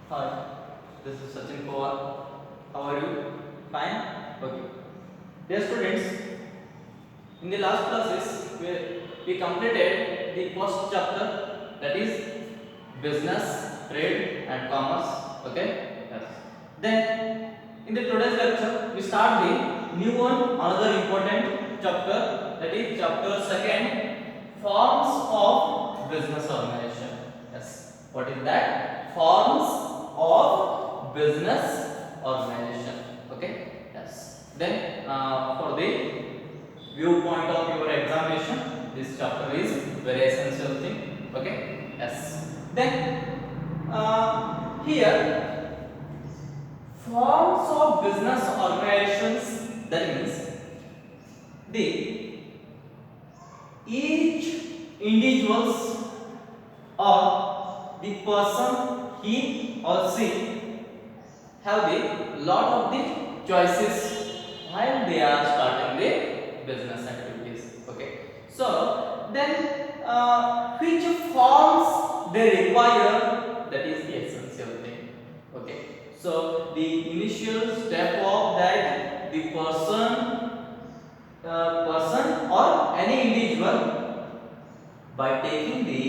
Hi, this is Sachin Pawar. How are you? Fine? Okay. Dear students, in the last classes we completed the first chapter, that is business, trade and commerce. Okay? Yes. Then in the today's lecture we start the new one, another important chapter, that is chapter second, forms of business organization. Yes. What is that? Forms of business organization. Okay? Yes. Then for the viewpoint of your examination, this chapter is very essential thing. Okay? Yes. Then here forms of business organizations, that means the each individuals or the person he or she have the lot of the choices while they are starting the business activities. Okay, so then which forms they require, that is the essential thing. Okay, so the initial step of that, the person or any individual, by taking the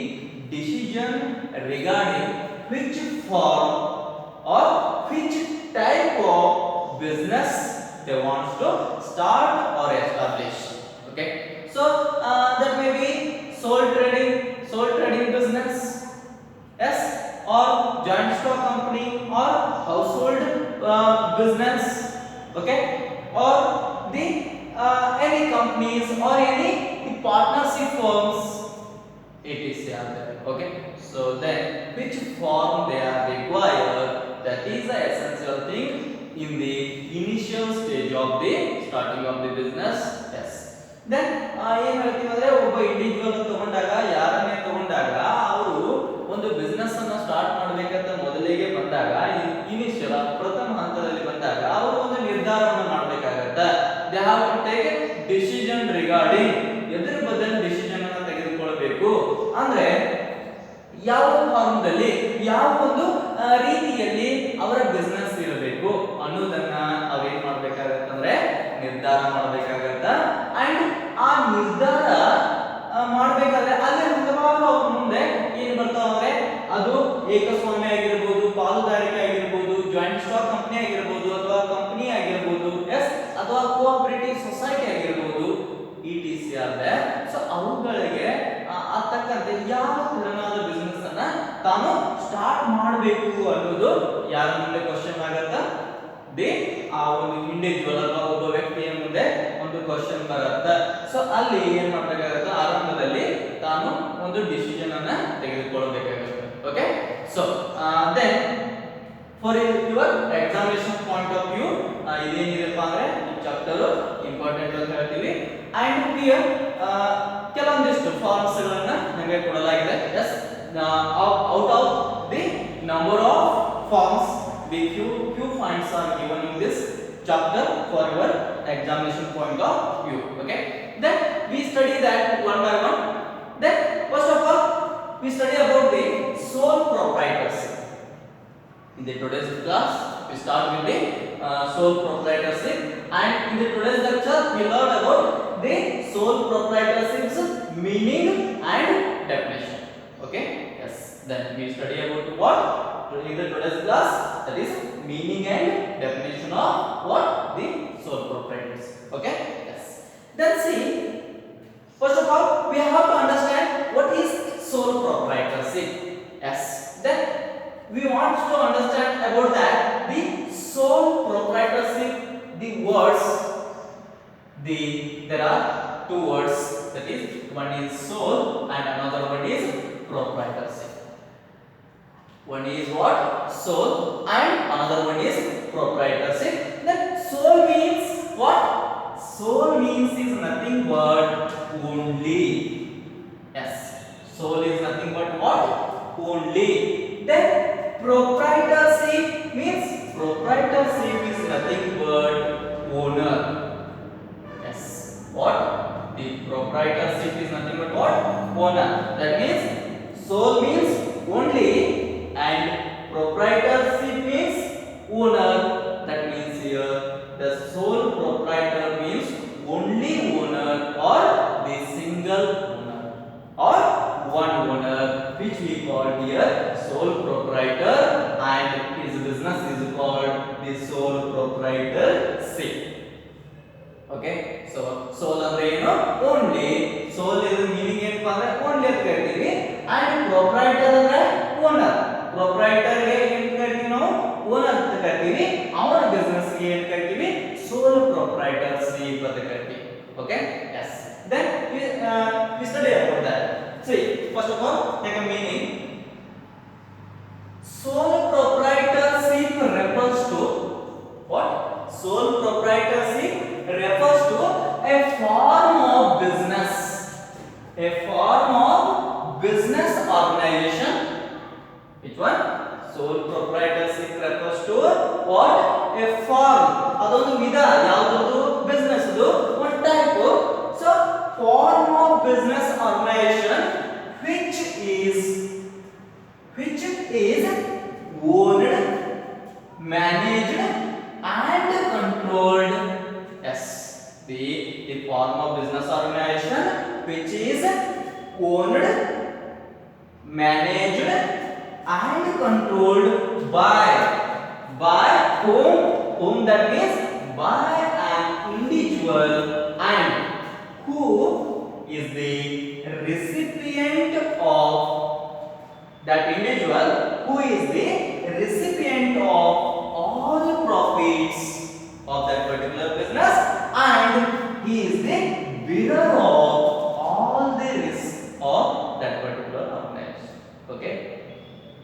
decision regarding which form or which type of business they want to start or establish. Okay, so that may be sole trading business, yes, or joint stock company or household business. Okay, or the any companies or any partnership firms, etc. are there. Okay, so then which form they are required, that is the essential thing in the initial stage of the starting of the business. Yes. Then ಏನು ಹೇಳ್ತೀವಿ ಅಂದ್ರೆ ಒಬ್ಬ individual ತಗೊಂಡಾಗ, ಯಾರನ್ನೇ ತಗೊಂಡಾಗ ಅವರು ಒಂದು business ಅನ್ನ start ಮಾಡಬೇಕಂತ ಮೊದಲಿಗೆ ಬಂದಾಗ, ಇನಿಷಿಯಲ್ ಪ್ರಥಮ ಹಂತದಲ್ಲಿ ಬಂದಾಗ ಅವರು ಒಂದು ನಿರ್ಧಾರವನ್ನು ಮಾಡಬೇಕಾಗತ್ತೆ. They have to take decision regarding, ಎದ್ರ ಬಗ್ಗೆ ಡಿಸಿಷನ್ ಅನ್ನು ತೆಗೆದುಕೊಳ್ಳಬೇಕು ಅಂದ್ರೆ ಯಾವ ಫಾರ್ಮ್ದಲ್ಲಿ ಯಾವ ಒಂದು ರೀತಿಯಲ್ಲಿ ಅವರ ಬಿಸ್ನೆಸ್ ಇರಬೇಕು ಅನ್ನೋದನ್ನ ಅವ್ರೇನ್ ಮಾಡ್ಬೇಕಾಗತ್ತಂದ್ರೆ ನಿರ್ಧಾರ ಮಾಡ್ಬೇಕಾಗತ್ತ. ಅಂಡ್ ಆ ನಿರ್ಧಾರ ಮಾಡ್ಬೇಕಾದ್ರೆ ಅಲ್ಲಿ ಹಲವಾರು ಅವ್ರ ಮುಂದೆ ಏನ್ ಬರ್ತಾವ ಅಂದ್ರೆ, ಅದು ಏಕಸ್ವಾಮ್ಯ ಆಗಿರ್ಬೋದು, ಪಾಲುದಾರಿಕೆ ಆಗಿರ್ಬೋದು, ಜಾಯಿಂಟ್ ಸ್ಟಾಕ್ ಕಂಪನಿ ಆಗಿರ್ಬೋದು, ಅಥವಾ ಕಂಪನಿ ಆಗಿರ್ಬೋದು, ಎಸ್, ಅಥವಾ ಕೋಆಪರೇಟಿವ್ ಸೊಸೈಟಿ ಆಗಿರ್ಬೋದು, ಇಟಿಸಿ ಆದ್ರೆ ಸೊ ಅವುಗಳಿಗೆ ತಕ್ಕಂತೆ ಯಾವ ತರನಾದ ಬಿಸ್ನೆಸ್ ಅನ್ನ ತಾನು ಸ್ಟಾರ್ಟ್ ಮಾಡಬೇಕು ಅನ್ನೋದು ಯಾರ ಮುಂದೆ ಕ್ವಶನ್ ಆಗತ್ತ, ಆ ಒಂದು ಇಂಡಿವಿಜುವಲ್ ಅಥವಾ ಒಬ್ಬ ವ್ಯಕ್ತಿಯ ಮುಂದೆ ಒಂದು ಕ್ವಶನ್ ಬರುತ್ತೆ. ಸೊ ಅಲ್ಲಿ ಏನ್ ಮಾಡ್ಬೇಕಾಗತ್ತೆ, ಆರಂಭದಲ್ಲಿ ತಾನು ಒಂದು ಡಿಸಿಷನ್ ಅನ್ನ ತೆಗೆದುಕೊಳ್ಳಬೇಕಾಗುತ್ತೆ. Okay, so then for your examination point of view ಇದೇನಿದೆಪ್ಪ ಅಂದ್ರೆ ಈ ಚಾಪ್ಟರ್ ಇಂಪಾರ್ಟೆಂಟ್ ಅಂತ ಹೇಳ್ತೀವಿ. ಅಂಡ್ ಹಿಯರ್ ಕೆಲವೊಂದಿಷ್ಟು ಫಾರ್ಮ್ಸ್ ಗಳನ್ನ ನಮಗೆ ಕೊಡಲಾಗಿದೆ. Yes, out of the number of forms, the few points are given in this chapter for your examination point of view. Okay, then we study that one by one. Then first of all we study about the sole proprietorship. In the today's class we start with the sole proprietorship, and in the today's lecture we learn about the sole proprietorship's meaning and definition. Okay, yes, then we study about what in the today's class, that is meaning and definition of what the sole proprietors. Okay, yes. Then see, first of all we have to understand what is sole proprietorship. Yes, then we want to understand about that, the sole proprietorship, the words, there are two words, that is one is sole and another one is proprietorship. One is what? Sole, and another one is proprietorship. Then sole means what? Sole means is nothing but only. Yes, sole is nothing but what? Only. Then proprietorship means proprietorship is nothing but owner. Yes, what? The proprietorship is nothing but what? Owner. That means sole means only and proprietorship means owner. That means here the sole proprietor means only owner or the single owner or one owner, which we call here sole proprietor, and his business is called the sole proprietorship. Okay, so sole ಅಂದ್ರೆ ಏನು? Only. Sole is meaning ಏನಪ್ಪಾ ಅಂದ್ರೆ only ಅಂತ ಕರಿತೀವಿ, and proprietor ಅಂದ್ರೆ owner. Proprietor ಗೆ ಏನು ಕರಿತೀವಿ ನಾವು? Owner ಅಂತ ಕರಿತೀವಿ. ಅವನ business ಗೆ ಏನು ಕರಿತೀವಿ? Sole proprietorship ಅಂತ ಕರಿತೀವಿ. Okay, yes. Then we study about that. See, first of all, take a meaning. Sole proprietorship refers to what? Sole proprietorship refers to a form of business, a form of business organization. Which one? Sole proprietorship refers to what? A form. ಅದೊಂದು ವಿಧ, ಯಾವುದದು? Business ಅದು ಒಂದು type. So form of business organization which is owned, managed and controlled. Yes, the form of business organization which is owned, managed and controlled by whom, that means by an individual, and who is the recipient of that individual, who is the recipient of all profits of that particular business, and he is the bearer of all the risks of that particular organization. Okay,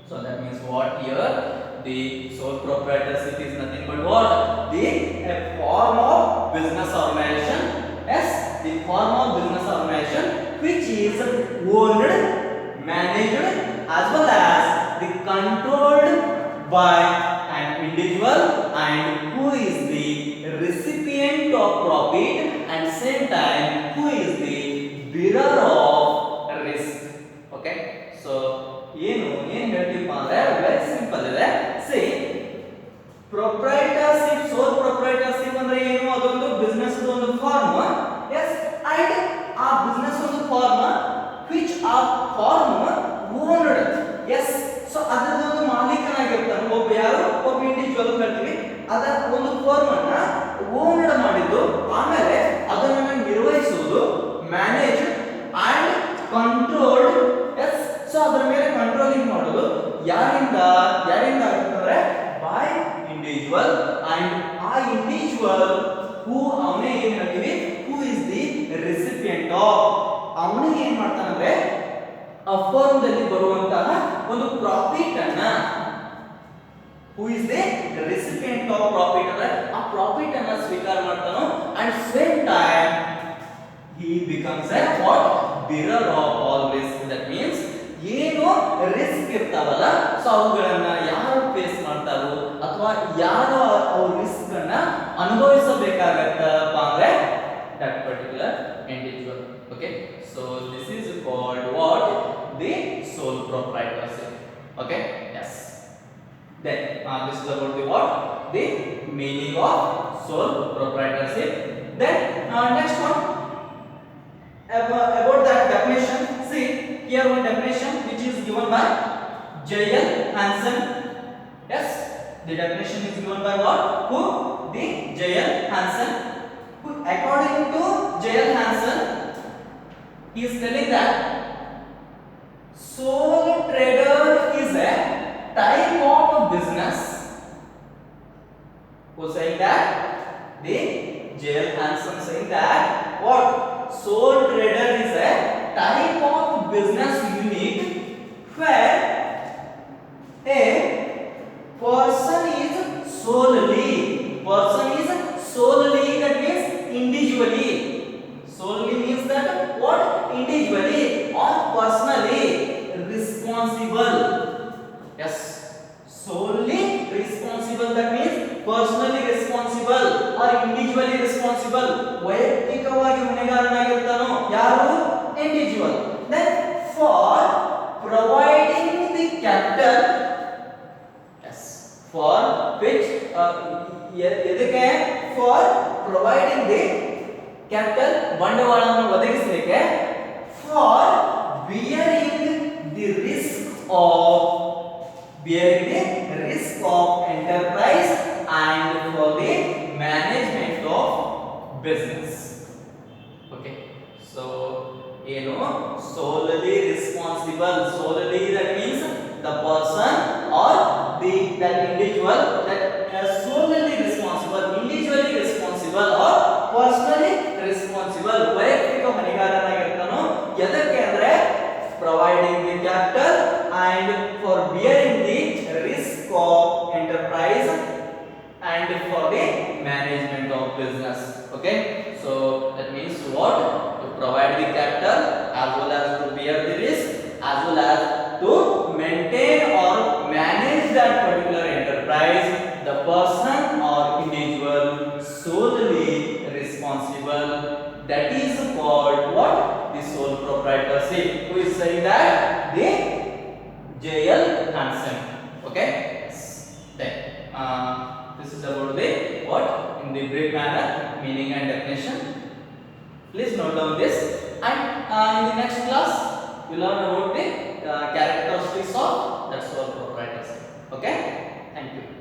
so that means what here? The sole proprietorship is nothing but what? A form of business organization. Yes, the form of business organization which is owned, managed as well as the controlled by an individual, and who is the recipient of profit, and same time who is the bearer of risk. Okay, so ಏನು ಹೇಳ್ತೀವಿ ಅಂದ್ರೆ very simple ಇದೆ. See, proprietorship, sole proprietorship ಅಂದ್ರೆ ಏನು? ಅದೊಂದು business ಒಂದು form. Yes, and ಆ business ಒಂದು ಫಾರ್ಮ್ which ಆ ಫಾರ್ಮ್ owned. Yes, so ಅದರದೊಂದು ಮಾಲೀಕನಾಗಿರ್ತಾನೆ ಒಬ್ಬ, ಯಾರು? ಒಬ್ಬ ಇಂಡಿವಿಜುವಲ್ ಹೇಳ್ತೀವಿ. ಅದರ ಒಂದು ಫಾರ್ಮ್ ಅನ್ನ ಓನ್ಡ್ ಮಾಡಿದ್ದು, ಆಮೇಲೆ ಅದನ್ನ ನಿರ್ವಹಿಸುವುದು, manage and controlled. Yes, so ಅದರ ಮೇಲೆ ಕಂಟ್ರೋಲಿಂಗ್ ಮಾಡೋದು ಯಾರಿಂದ ಆಗುತ್ತಂದ್ರೆ ಬೈ ಇಂಡಿವಿಜುವಲ್, ಅಂಡ್ ಆ ಇಂಡಿವಿಜುವಲ್ ಹೂ, ಅವನೇ ಏನ್ ಹೇಳ್ತೀವಿ, who is the recipient of, ಅವನಿಗೆ ಏನ್ ಮಾಡ್ತಾನಂದ್ರೆ ಆ ಫರ್ಮ್ದಲ್ಲಿ ಬರುವಂತಹ ಒಂದು ಪ್ರಾಫಿಟ್ ಅನ್ನ, who is the recipient of profit, ಅಂದ್ರೆ ಆ ಪ್ರಾಫಿಟ್ ಅನ್ನ ಸ್ವೀಕಾರ ಮಾಡ್ತಾನೋ, and same time he becomes a what? Bearer of all risk. That means ಏನು ರಿಸ್ಕ್ ಇರ್ತಾವಲ್ಲ, ಸೊ ಅವುಗಳನ್ನ ಯಾರು ಫೇಸ್ ಮಾಡ್ತಾರೋ ಅಥವಾ ಯಾರು ಅವ್ರ ರಿಸ್ಕ್ ಅನ್ನ ಅನುಭವಿಸಬೇಕಾಗತ್ತಪ್ಪ ಅಂದ್ರೆ that particular individual. Okay, so this is called what? The sole proprietorship. Okay, yes. Then this is about the what? The meaning of sole proprietorship. Then next one about that definition. See, here one definition which is given by J.L. Hansen. Yes, the definition is given by what? Who? The J.L. Hansen. Who, according to J.L. Hansen, he is telling that sole trader is a type of business. Who saying that? The J.L. Hansen saying that what? Sole trader is a type of business unit where a person is solely, that means individually. Solely means that what? Individually or personally responsible. Yes, solely responsible, that means personally responsible or individually responsible. ವೈಯಕ್ತಿಕವಾಗಿ ಹೊಣೆಗಾರನಾಗಿರ್ತಾನೋ ಯಾರು? Individual. Then for ಎದಕ್ಕೆ for providing the capital ಬಂಡವಾಳವನ್ನು ಒದಗಿಸಲಿಕ್ಕೆ for bearing the risk of enterprise and for the management of business. Okay, so solely responsible, solely that means the person or that individual that solely responsible, individually responsible or personally responsible ವೈಯಕ್ತಿಕ ಹೊಣೆಗಾರನಾಗಿರ್ತಾನೋ ಎದಕ್ಕೆ ಅಂದ್ರೆ providing the capital and for bearing the risk of enterprise and for the management of business. Okay, so that means what? To provide the capital as well as to bear the risk as well as to maintain or manage that particular enterprise, the person or individual solely responsible, that is called what? The sole proprietorship. Who is saying that? The J.L. Hansen. Okay, then this is about the what in the brief manner, meaning and definition. Please note down this, and in the next class you learn about the characteristics of that sole proprietorship. Okay, thank you.